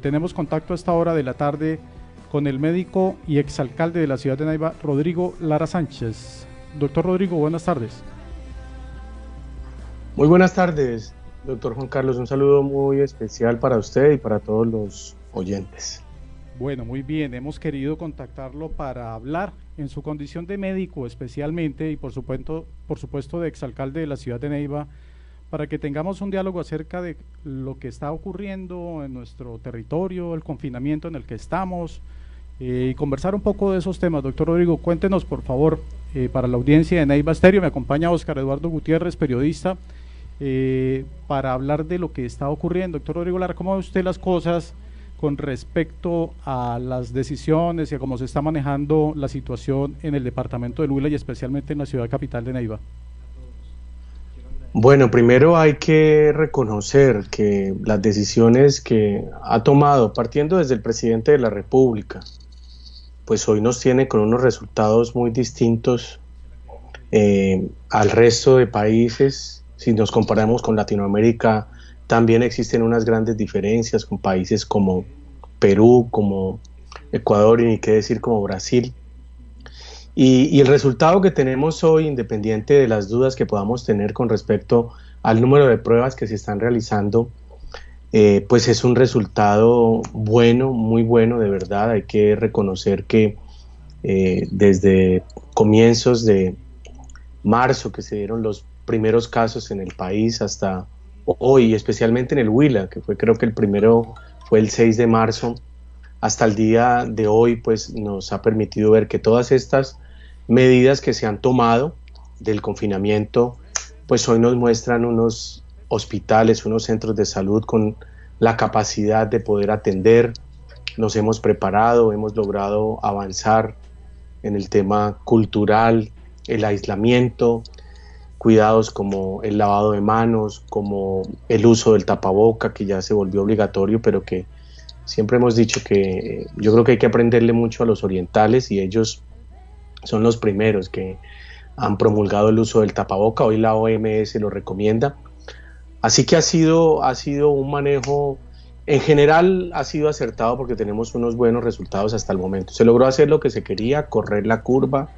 Tenemos contacto a esta hora de la tarde con el médico y exalcalde de la ciudad de Neiva, Rodrigo Lara Sánchez. Doctor Rodrigo, buenas tardes. Muy buenas tardes, doctor Juan Carlos. Un saludo muy especial para usted y para todos los oyentes. Bueno, muy bien. Hemos querido contactarlo para hablar en su condición de médico especialmente y por supuesto de exalcalde de la ciudad de Neiva, para que tengamos un diálogo acerca de lo que está ocurriendo en nuestro territorio, el confinamiento en el que estamos, y conversar un poco de esos temas. Doctor Rodrigo, cuéntenos por favor, para la audiencia de Neiva Estéreo, me acompaña Oscar Eduardo Gutiérrez, periodista, para hablar de lo que está ocurriendo. Doctor Rodrigo Lara, ¿cómo ve usted las cosas con respecto a las decisiones y a cómo se está manejando la situación en el departamento del Huila y especialmente en la ciudad capital de Neiva? Bueno, primero hay que reconocer que las decisiones que ha tomado, partiendo desde el presidente de la República, pues hoy nos tiene con unos resultados muy distintos al resto de países. Si nos comparamos con Latinoamérica, también existen unas grandes diferencias con países como Perú, como Ecuador y ni qué decir como Brasil. Y el resultado que tenemos hoy, independiente de las dudas que podamos tener con respecto al número de pruebas que se están realizando, pues es un resultado bueno, muy bueno, de verdad. Hay que reconocer que desde comienzos de marzo, que se dieron los primeros casos en el país, hasta hoy, especialmente en el Huila, que fue, creo que el primero fue el 6 de marzo, hasta el día de hoy, pues nos ha permitido ver que todas estas medidas que se han tomado del confinamiento, pues hoy nos muestran unos hospitales, unos centros de salud con la capacidad de poder atender. Nos hemos preparado, hemos logrado avanzar en el tema cultural, el aislamiento, cuidados como el lavado de manos, como el uso del tapaboca, que ya se volvió obligatorio, pero que siempre hemos dicho que yo creo que hay que aprenderle mucho a los orientales, y ellos son los primeros que han promulgado el uso del tapaboca. Hoy la OMS lo recomienda. Así que ha sido un manejo, en general ha sido acertado, porque tenemos unos buenos resultados hasta el momento. Se logró hacer lo que se quería, correr la curva,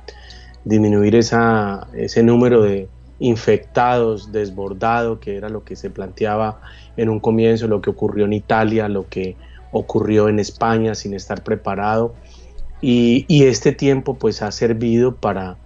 disminuir ese número de infectados desbordado, que era lo que se planteaba en un comienzo, lo que ocurrió en Italia, lo que ocurrió en España sin estar preparado. Y este tiempo pues ha servido para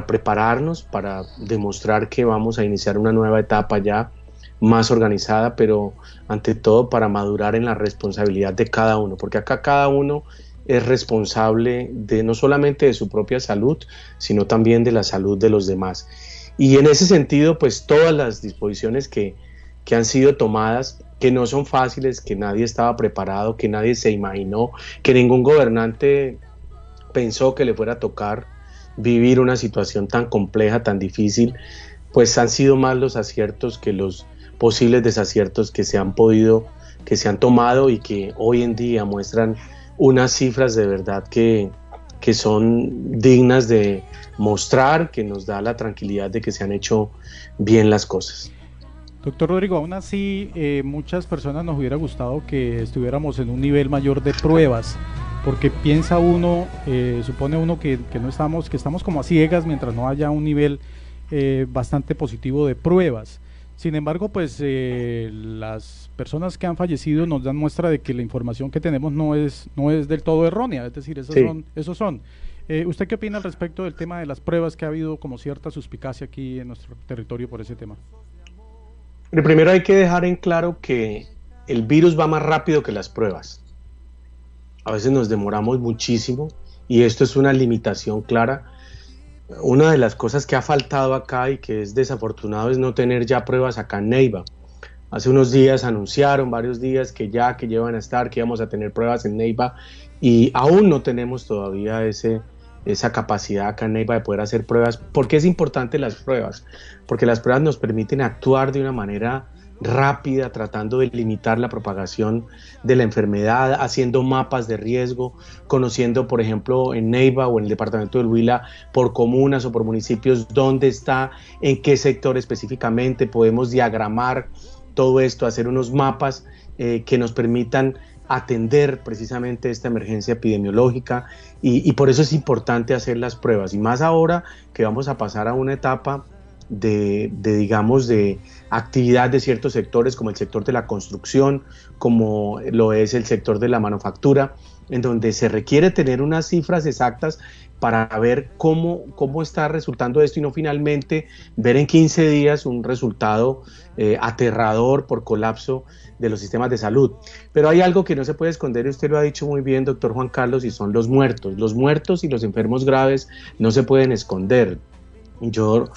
prepararnos, para demostrar que vamos a iniciar una nueva etapa ya más organizada, pero ante todo para madurar en la responsabilidad de cada uno, porque acá cada uno es responsable de no solamente de su propia salud, sino también de la salud de los demás. Y en ese sentido, pues todas las disposiciones que han sido tomadas, que no son fáciles, que nadie estaba preparado, que nadie se imaginó, que ningún gobernante pensó que le fuera a tocar vivir una situación tan compleja, tan difícil, pues han sido más los aciertos que los posibles desaciertos que se han tomado, y que hoy en día muestran unas cifras de verdad que son dignas de mostrar, que nos da la tranquilidad de que se han hecho bien las cosas. Doctor Rodrigo, aún así muchas personas nos hubiera gustado que estuviéramos en un nivel mayor de pruebas, porque piensa uno, supone uno que no estamos, que estamos como a ciegas mientras no haya un nivel bastante positivo de pruebas. Sin embargo, pues las personas que han fallecido nos dan muestra de que la información que tenemos no es del todo errónea, es decir, esos son. ¿Usted qué opina al respecto del tema de las pruebas, que ha habido como cierta suspicacia aquí en nuestro territorio por ese tema? Primero hay que dejar en claro que el virus va más rápido que las pruebas. A veces nos demoramos muchísimo, y esto es una limitación clara. Una de las cosas que ha faltado acá y que es desafortunado es no tener ya pruebas acá en Neiva. Hace unos días anunciaron, varios días, que llevan a estar, que íbamos a tener pruebas en Neiva, y aún no tenemos todavía esa capacidad acá en Neiva de poder hacer pruebas. ¿Por qué es importante las pruebas? Porque las pruebas nos permiten actuar de una manera rápida, tratando de limitar la propagación de la enfermedad, haciendo mapas de riesgo, conociendo, por ejemplo, en Neiva o en el departamento del Huila, por comunas o por municipios, dónde está, en qué sector específicamente. Podemos diagramar todo esto, hacer unos mapas que nos permitan atender precisamente esta emergencia epidemiológica y por eso es importante hacer las pruebas, y más ahora que vamos a pasar a una etapa digamos, de actividad de ciertos sectores, como el sector de la construcción, como lo es el sector de la manufactura, en donde se requiere tener unas cifras exactas para ver cómo está resultando esto, y no finalmente ver en 15 días un resultado aterrador por colapso de los sistemas de salud. Pero hay algo que no se puede esconder, y usted lo ha dicho muy bien, doctor Juan Carlos, y son los muertos. Los muertos y los enfermos graves no se pueden esconder. Yo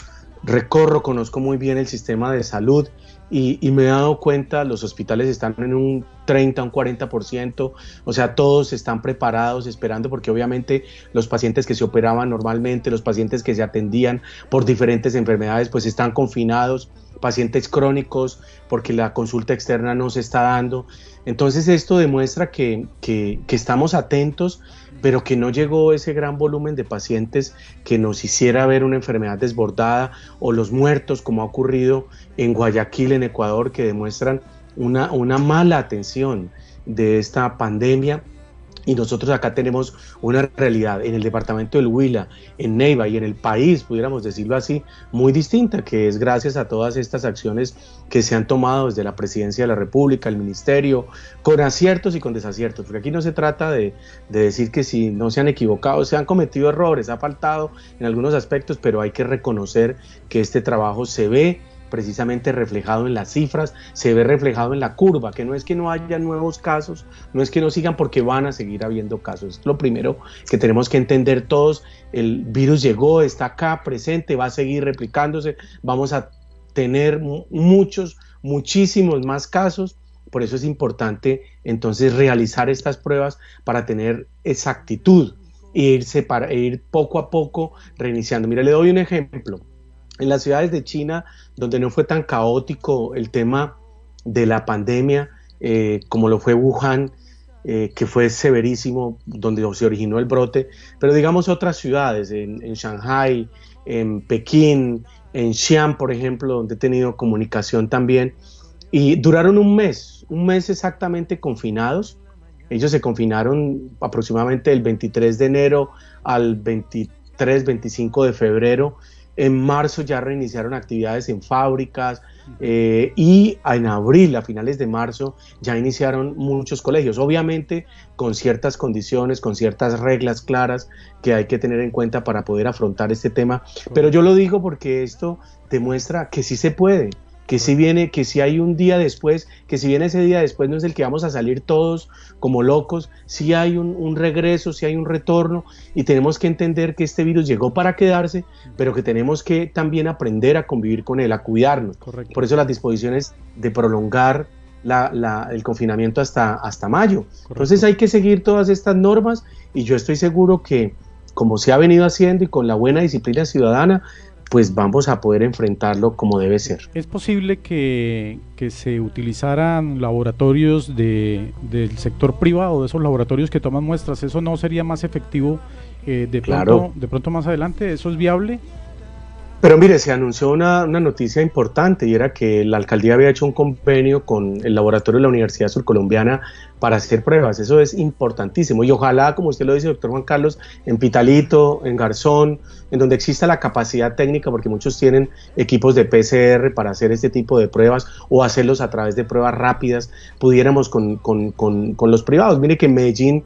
conozco muy bien el sistema de salud y me he dado cuenta, los hospitales están en un 30, un 40%, o sea, todos están preparados, esperando, porque obviamente los pacientes que se operaban normalmente, los pacientes que se atendían por diferentes enfermedades, pues están confinados, pacientes crónicos, porque la consulta externa no se está dando. Entonces esto demuestra que estamos atentos, pero que no llegó ese gran volumen de pacientes que nos hiciera ver una enfermedad desbordada, o los muertos, como ha ocurrido en Guayaquil, en Ecuador, que demuestran una mala atención de esta pandemia. Y nosotros acá tenemos una realidad en el departamento del Huila, en Neiva y en el país, pudiéramos decirlo así, muy distinta, que es gracias a todas estas acciones que se han tomado desde la Presidencia de la República, el Ministerio, con aciertos y con desaciertos, porque aquí no se trata de decir que si no se han equivocado, se han cometido errores, ha faltado en algunos aspectos, pero hay que reconocer que este trabajo se ve precisamente reflejado en las cifras, se ve reflejado en la curva, que no es que no haya nuevos casos, no es que no sigan, porque van a seguir habiendo casos. Es lo primero que tenemos que entender todos. El virus llegó, está acá presente, va a seguir replicándose, vamos a tener muchísimos más casos. Por eso es importante entonces realizar estas pruebas para tener exactitud e ir poco a poco reiniciando. Mira, le doy un ejemplo. En las ciudades de China, donde no fue tan caótico el tema de la pandemia, como lo fue Wuhan, que fue severísimo, donde se originó el brote, pero digamos otras ciudades, en Shanghái, en Pekín, en Xi'an, por ejemplo, donde he tenido comunicación también, y duraron un mes exactamente confinados. Ellos se confinaron aproximadamente del 23 de enero al 23, 25 de febrero, En marzo ya reiniciaron actividades en fábricas y en abril, a finales de marzo, ya iniciaron muchos colegios, obviamente con ciertas condiciones, con ciertas reglas claras que hay que tener en cuenta para poder afrontar este tema. Pero yo lo digo porque esto demuestra que sí se puede, que si viene, que si hay un día después, que si viene ese día después no es el que vamos a salir todos como locos, si hay un regreso, si hay un retorno, y tenemos que entender que este virus llegó para quedarse, pero que tenemos que también aprender a convivir con él, a cuidarnos. Correcto. Por eso las disposiciones de prolongar el confinamiento hasta mayo. Correcto. Entonces hay que seguir todas estas normas, y yo estoy seguro que, como se ha venido haciendo y con la buena disciplina ciudadana, pues vamos a poder enfrentarlo como debe ser. ¿Es posible que se utilizaran laboratorios del sector privado, de esos laboratorios que toman muestras? ¿Eso no sería más efectivo de pronto más adelante? ¿Eso es viable? Pero mire, se anunció una noticia importante, y era que la alcaldía había hecho un convenio con el laboratorio de la Universidad Surcolombiana para hacer pruebas. Eso es importantísimo, y ojalá, como usted lo dice, doctor Juan Carlos, en Pitalito, en Garzón, en donde exista la capacidad técnica, porque muchos tienen equipos de PCR para hacer este tipo de pruebas, o hacerlos a través de pruebas rápidas, pudiéramos con los privados. Mire que en Medellín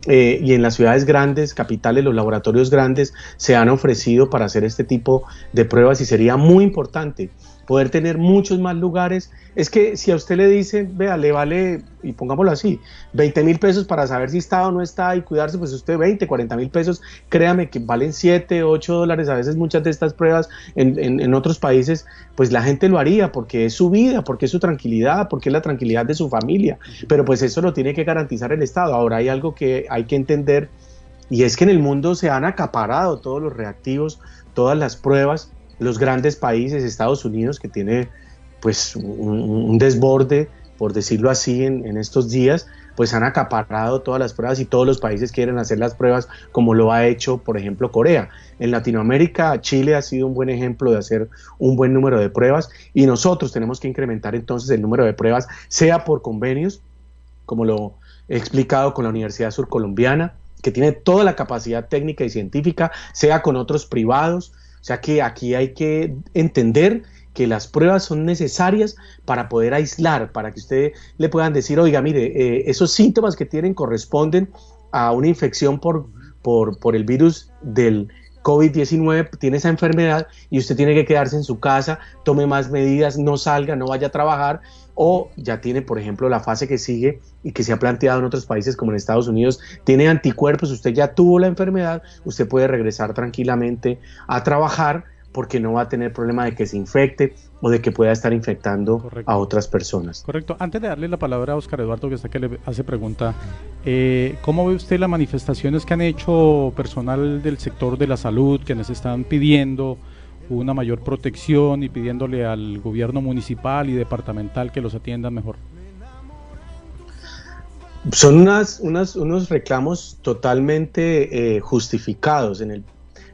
y en las ciudades grandes, capitales, los laboratorios grandes se han ofrecido para hacer este tipo de pruebas, y sería muy importante poder tener muchos más lugares. Es que si a usted le dicen, vea, le vale, y pongámoslo así, 20.000 pesos para saber si está o no está y cuidarse, pues usted 20, 40.000 pesos, créame que valen 7, 8 dólares, a veces muchas de estas pruebas en otros países, pues la gente lo haría porque es su vida, porque es su tranquilidad, porque es la tranquilidad de su familia, pero pues eso lo tiene que garantizar el Estado. Ahora hay algo que hay que entender, y es que en el mundo se han acaparado todos los reactivos, todas las pruebas. Los grandes países, Estados Unidos, que tiene pues un desborde, por decirlo así, en estos días, pues han acaparado todas las pruebas, y todos los países quieren hacer las pruebas, como lo ha hecho, por ejemplo, Corea. En Latinoamérica, Chile ha sido un buen ejemplo de hacer un buen número de pruebas, y nosotros tenemos que incrementar entonces el número de pruebas, sea por convenios, como lo he explicado con la Universidad Surcolombiana, que tiene toda la capacidad técnica y científica, sea con otros privados. O sea que aquí hay que entender que las pruebas son necesarias para poder aislar, para que usted le puedan decir, oiga, mire, esos síntomas que tienen corresponden a una infección por el virus del COVID-19, tiene esa enfermedad y usted tiene que quedarse en su casa, tome más medidas, no salga, no vaya a trabajar, o ya tiene, por ejemplo, la fase que sigue y que se ha planteado en otros países como en Estados Unidos, tiene anticuerpos, usted ya tuvo la enfermedad, usted puede regresar tranquilamente a trabajar porque no va a tener problema de que se infecte o de que pueda estar infectando Correcto. a otras personas. Correcto. Antes de darle la palabra a Óscar Eduardo, que está que le hace pregunta, ¿cómo ve usted las manifestaciones que han hecho personal del sector de la salud, quienes están pidiendo una mayor protección y pidiéndole al gobierno municipal y departamental que los atiendan mejor? Son unos reclamos totalmente justificados.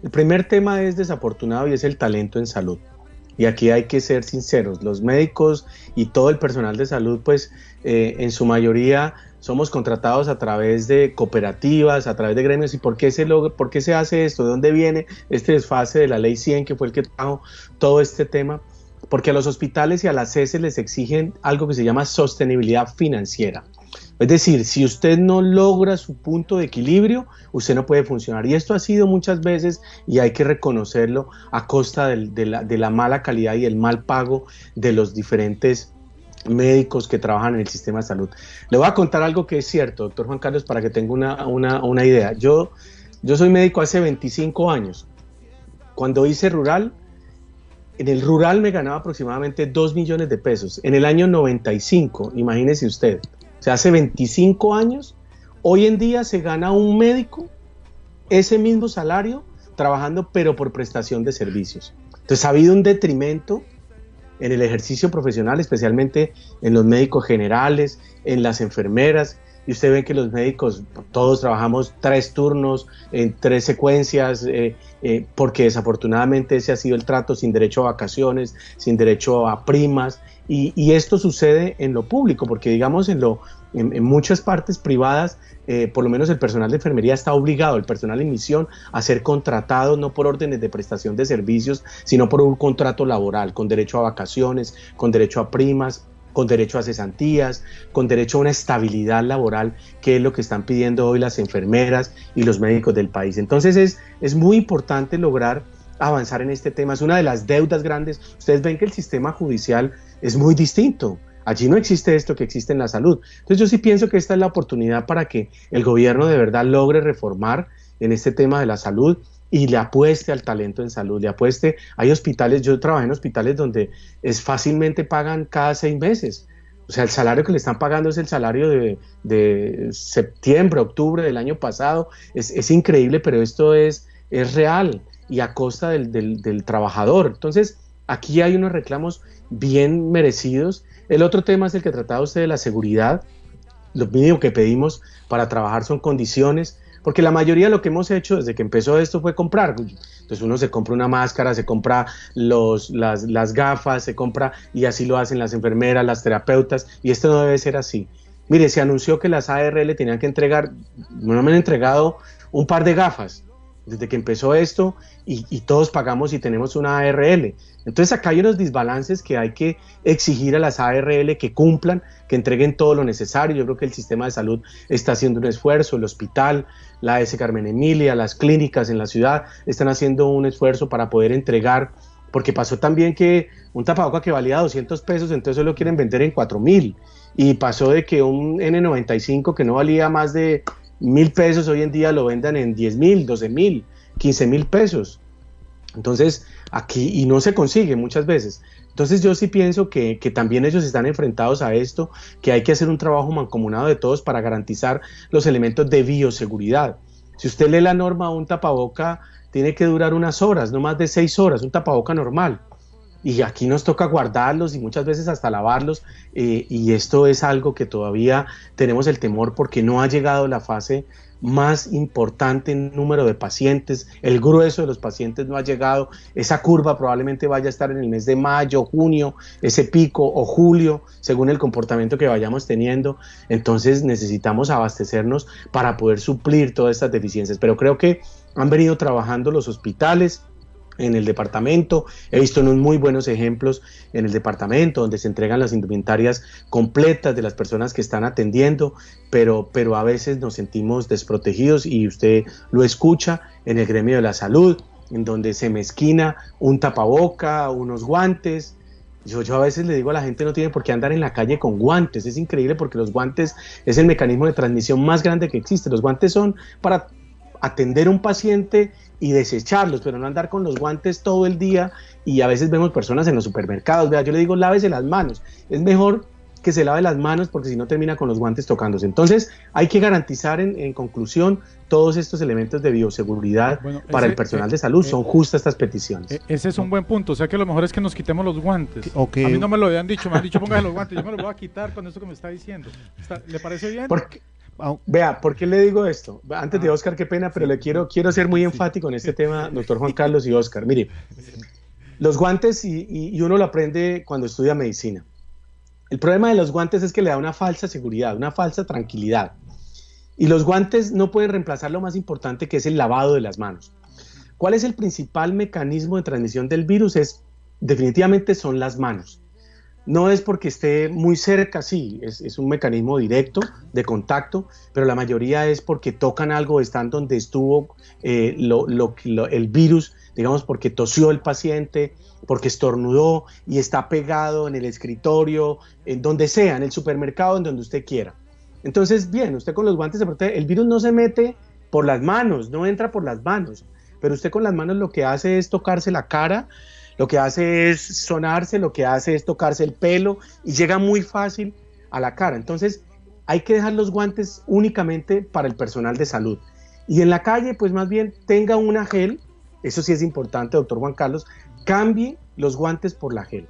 El primer tema es desafortunado y es el talento en salud. Y aquí hay que ser sinceros, los médicos y todo el personal de salud, pues en su mayoría somos contratados a través de cooperativas, a través de gremios. ¿Y por qué se hace esto? ¿De dónde viene este desfase de la ley 100, que fue el que trajo todo este tema? Porque a los hospitales y a las CES les exigen algo que se llama sostenibilidad financiera. Es decir, si usted no logra su punto de equilibrio, usted no puede funcionar. Y esto ha sido muchas veces, y hay que reconocerlo, a costa de la mala calidad y el mal pago de los diferentes médicos que trabajan en el sistema de salud. Le voy a contar algo que es cierto, doctor Juan Carlos, para que tenga una idea. Yo soy médico hace 25 años. Cuando hice rural, en el rural me ganaba aproximadamente 2 millones de pesos. En el año 95, imagínese usted. O sea, hace 25 años, hoy en día se gana un médico ese mismo salario trabajando, pero por prestación de servicios. Entonces ha habido un detrimento en el ejercicio profesional, especialmente en los médicos generales, en las enfermeras, y usted ve que los médicos todos trabajamos 3 turnos, en 3 secuencias, porque desafortunadamente ese ha sido el trato, sin derecho a vacaciones, sin derecho a primas, y esto sucede en lo público, porque digamos en muchas partes privadas, por lo menos el personal de enfermería está obligado, el personal en misión, a ser contratado no por órdenes de prestación de servicios, sino por un contrato laboral, con derecho a vacaciones, con derecho a primas, con derecho a cesantías, con derecho a una estabilidad laboral, que es lo que están pidiendo hoy las enfermeras y los médicos del país. Entonces es muy importante lograr avanzar en este tema. Es una de las deudas grandes. Ustedes ven que el sistema judicial es muy distinto. Allí no existe esto que existe en la salud. Entonces yo sí pienso que esta es la oportunidad para que el gobierno de verdad logre reformar en este tema de la salud y le apueste al talento en salud, le apueste. Hay hospitales, yo trabajé en hospitales donde fácilmente pagan cada 6 meses. O sea, el salario que le están pagando es el salario de septiembre, octubre del año pasado. Es increíble, pero esto es real y a costa del trabajador. Entonces, aquí hay unos reclamos bien merecidos. El otro tema es el que trataba usted de la seguridad. Lo mínimo que pedimos para trabajar son condiciones, porque la mayoría de lo que hemos hecho desde que empezó esto fue comprar. Entonces uno se compra una máscara, se compra las gafas, se compra, y así lo hacen las enfermeras, las terapeutas, y esto no debe ser así. Mire, se anunció que las ARL tenían que entregar, no me han entregado un par de gafas desde que empezó esto, y todos pagamos y tenemos una ARL. Entonces acá hay unos desbalances que hay que exigir a las ARL que cumplan, que entreguen todo lo necesario. Yo creo que el sistema de salud está haciendo un esfuerzo, el hospital, la S. Carmen Emilia, las clínicas en la ciudad están haciendo un esfuerzo para poder entregar, porque pasó también que un tapaboca que valía 200 pesos, entonces lo quieren vender en 4.000, y pasó de que un N95 que no valía más de 1.000 pesos, hoy en día lo vendan en 10.000, 12.000, 15.000 pesos. Entonces aquí, y no se consigue muchas veces. Entonces yo sí pienso que también ellos están enfrentados a esto, que hay que hacer un trabajo mancomunado de todos para garantizar los elementos de bioseguridad. Si usted lee la norma, un tapaboca tiene que durar unas horas, no más de 6 horas, un tapaboca normal. y aquí nos toca guardarlos y muchas veces hasta lavarlos, y esto es algo que todavía tenemos el temor porque no ha llegado la fase más importante en número de pacientes, el grueso de los pacientes no ha llegado, esa curva probablemente vaya a estar en el mes de mayo, junio, ese pico, o julio, según el comportamiento que vayamos teniendo. Entonces necesitamos abastecernos para poder suplir todas estas deficiencias, pero creo que han venido trabajando los hospitales en el departamento. He visto unos muy buenos ejemplos en el departamento donde se entregan las indumentarias completas de las personas que están atendiendo, pero a veces nos sentimos desprotegidos, y usted lo escucha en el gremio de la salud, en donde se mezquina un tapaboca, unos guantes. Yo a veces le digo a la gente, no tiene por qué andar en la calle con guantes. Es increíble porque los guantes es el mecanismo de transmisión más grande que existe. Los guantes son para atender a un paciente y desecharlos, pero no andar con los guantes todo el día. Y a veces vemos personas en los supermercados, vea, yo le digo, lávese las manos, es mejor que se lave las manos porque si no termina con los guantes tocándose. Entonces hay que garantizar en conclusión todos estos elementos de bioseguridad para el personal de salud. Son justas estas peticiones. Ese es un buen punto, o sea que lo mejor es que nos quitemos los guantes. Okay. A mí no me lo habían dicho, me han dicho póngase los guantes, yo me los voy a quitar con esto que me está diciendo. ¿Le parece bien? Vea, ¿por qué le digo esto? Antes de Oscar, qué pena, pero le quiero ser muy enfático en este tema, doctor Juan Carlos y Oscar. Mire, los guantes, y uno lo aprende cuando estudia medicina. El problema de los guantes es que le da una falsa seguridad, una falsa tranquilidad. Y los guantes no pueden reemplazar lo más importante, que es el lavado de las manos. ¿Cuál es el principal mecanismo de transmisión del virus? Definitivamente son las manos. No es porque esté muy cerca, sí, es un mecanismo directo de contacto, pero la mayoría es porque tocan algo, están donde estuvo el virus, digamos, porque tosió el paciente, porque estornudó y está pegado en el escritorio, en donde sea, en el supermercado, en donde usted quiera. Entonces, bien, usted con los guantes se protege. El virus no se mete por las manos, no entra por las manos, pero usted con las manos lo que hace es tocarse la cara, lo que hace es sonarse, lo que hace es tocarse el pelo y llega muy fácil a la cara. Entonces hay que dejar los guantes únicamente para el personal de salud. Y en la calle, pues más bien tenga una gel, eso sí es importante, doctor Juan Carlos, cambie los guantes por la gel.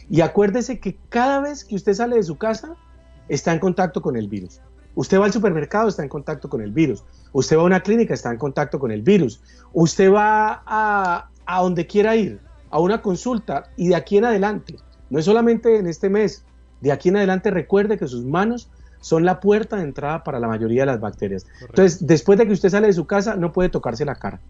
Y acuérdese que cada vez que usted sale de su casa, está en contacto con el virus. Usted va al supermercado, está en contacto con el virus. Usted va a una clínica, está en contacto con el virus. Usted va a donde quiera ir, a una consulta, y de aquí en adelante, no es solamente en este mes, de aquí en adelante recuerde que sus manos son la puerta de entrada para la mayoría de las bacterias. Correcto. Entonces, después de que usted sale de su casa, no puede tocarse la cara,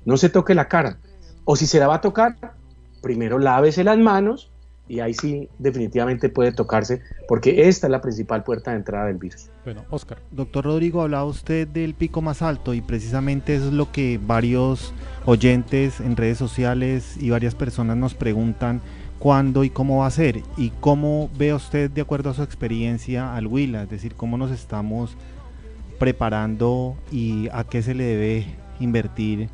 no se toque la cara, o si se la va a tocar, primero lávese las manos, y ahí sí definitivamente puede tocarse, porque esta es la principal puerta de entrada del virus. Bueno, Oscar. Doctor Rodrigo, hablaba usted del pico más alto, y precisamente eso es lo que varios oyentes en redes sociales y varias personas nos preguntan: ¿cuándo y cómo va a ser? ¿Y cómo ve usted, de acuerdo a su experiencia, al Huila? Es decir, ¿cómo nos estamos preparando y a qué se le debe invertir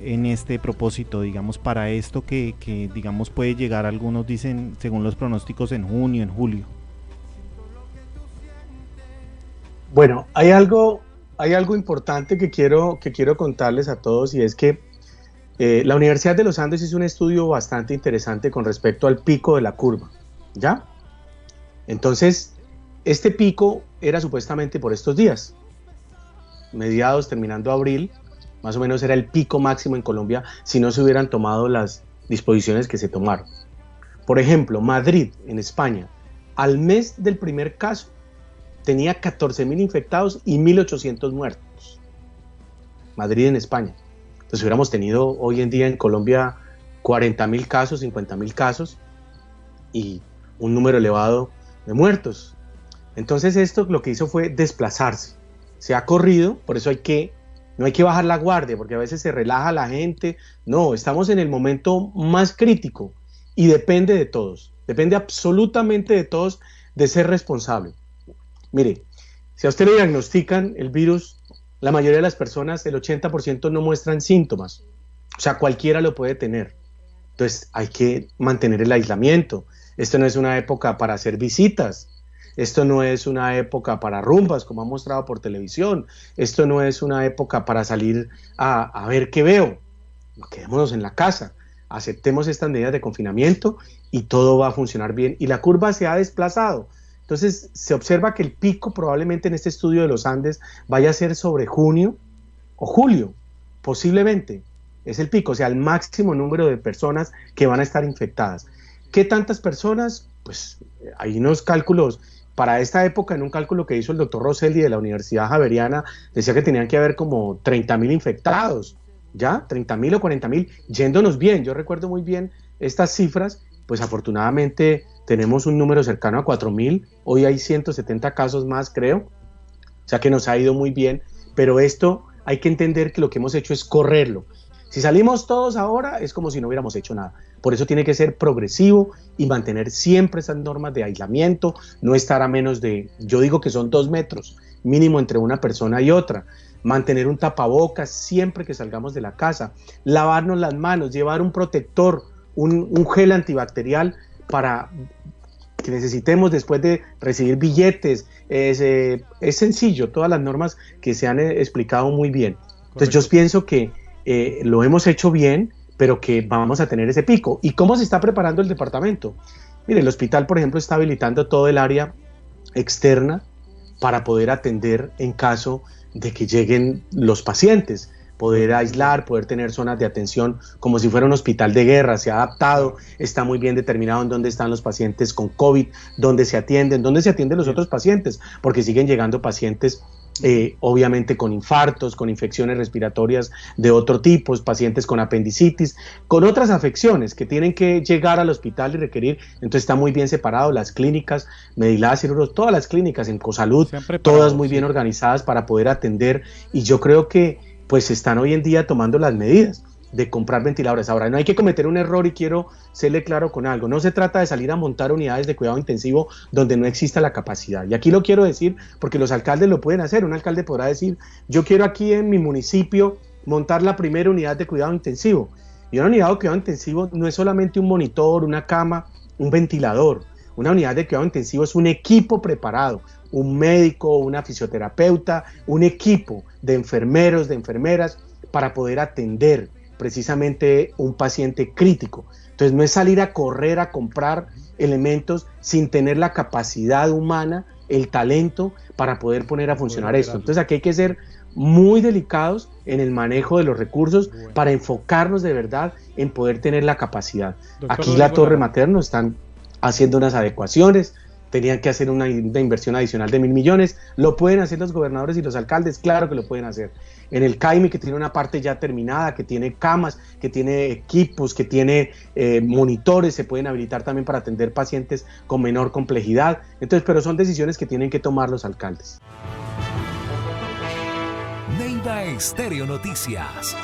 en este propósito, digamos, para esto que digamos puede llegar, algunos dicen, según los pronósticos, en junio, en julio? Bueno, hay algo importante que quiero contarles a todos, y es que la Universidad de los Andes hizo un estudio bastante interesante con respecto al pico de la curva, ¿ya? Entonces, este pico era supuestamente por estos días, mediados, terminando abril, más o menos era el pico máximo en Colombia si no se hubieran tomado las disposiciones que se tomaron. Por ejemplo, Madrid, en España, al mes del primer caso, tenía 14.000 infectados y 1.800 muertos. Madrid, en España. Entonces hubiéramos tenido hoy en día en Colombia 40.000 casos, 50.000 casos y un número elevado de muertos. Entonces esto lo que hizo fue desplazarse. Se ha corrido, por eso no hay que bajar la guardia, porque a veces se relaja la gente. No, estamos en el momento más crítico y depende de todos, depende absolutamente de todos de ser responsable. Mire, si a usted le diagnostican el virus, la mayoría de las personas, el 80% no muestran síntomas, o sea, cualquiera lo puede tener. Entonces hay que mantener el aislamiento. Esto no es una época para hacer visitas, esto no es una época para rumbas, como han mostrado por televisión, esto no es una época para salir a ver qué veo. Quedémonos en la casa, aceptemos estas medidas de confinamiento y todo va a funcionar bien. Y la curva se ha desplazado. Entonces se observa que el pico probablemente en este estudio de los Andes vaya a ser sobre junio o julio, posiblemente. Es el pico, o sea, el máximo número de personas que van a estar infectadas. ¿Qué tantas personas? Pues hay unos cálculos. Para esta época, en un cálculo que hizo el doctor Rosselli de la Universidad Javeriana, decía que tenían que haber como 30.000 infectados, ¿ya? 30.000 o 40.000, yéndonos bien. Yo recuerdo muy bien estas cifras, pues afortunadamente tenemos un número cercano a 4.000, hoy hay 170 casos más, creo, o sea que nos ha ido muy bien, pero esto hay que entender que lo que hemos hecho es correrlo. Si salimos todos ahora, es como si no hubiéramos hecho nada. Por eso tiene que ser progresivo y mantener siempre esas normas de aislamiento, no estar a menos de, yo digo que son 2 metros mínimo entre una persona y otra, mantener un tapabocas siempre que salgamos de la casa, lavarnos las manos, llevar un protector, un gel antibacterial para que necesitemos después de recibir billetes. Es sencillo, todas las normas que se han explicado muy bien. Entonces yo pienso que lo hemos hecho bien, pero que vamos a tener ese pico. ¿Y cómo se está preparando el departamento? Mire, el hospital, por ejemplo, está habilitando todo el área externa para poder atender en caso de que lleguen los pacientes, poder aislar, poder tener zonas de atención como si fuera un hospital de guerra. Se ha adaptado, está muy bien determinado en dónde están los pacientes con COVID, dónde se atienden los otros pacientes, porque siguen llegando pacientes obviamente con infartos, con infecciones respiratorias de otro tipo, pacientes con apendicitis, con otras afecciones que tienen que llegar al hospital y requerir. Entonces está muy bien separado, las clínicas, Medilab, Ciruros, todas las clínicas en Cosalud, todas muy bien organizadas para poder atender, y yo creo que pues están hoy en día tomando las medidas de comprar ventiladores. Ahora, no hay que cometer un error, y quiero serle claro con algo: no se trata de salir a montar unidades de cuidado intensivo donde no exista la capacidad, y aquí lo quiero decir porque los alcaldes lo pueden hacer. Un alcalde podrá decir: yo quiero aquí en mi municipio montar la primera unidad de cuidado intensivo, y una unidad de cuidado intensivo no es solamente un monitor, una cama, un ventilador. Una unidad de cuidado intensivo es un equipo preparado, un médico, una fisioterapeuta, un equipo de enfermeros, de enfermeras, para poder atender precisamente un paciente crítico. Entonces no es salir a correr a comprar elementos sin tener la capacidad humana, el talento para poder poner a funcionar esto. Entonces aquí hay que ser muy delicados en el manejo de los recursos para enfocarnos de verdad en poder tener la capacidad. Aquí la Torre Materno están haciendo unas adecuaciones, tenían que hacer una inversión adicional de 1.000 millones, lo pueden hacer los gobernadores y los alcaldes, claro que lo pueden hacer. En el CAIMI, que tiene una parte ya terminada, que tiene camas, que tiene equipos, que tiene monitores, se pueden habilitar también para atender pacientes con menor complejidad. Entonces, pero son decisiones que tienen que tomar los alcaldes. Neiva Estéreo Noticias.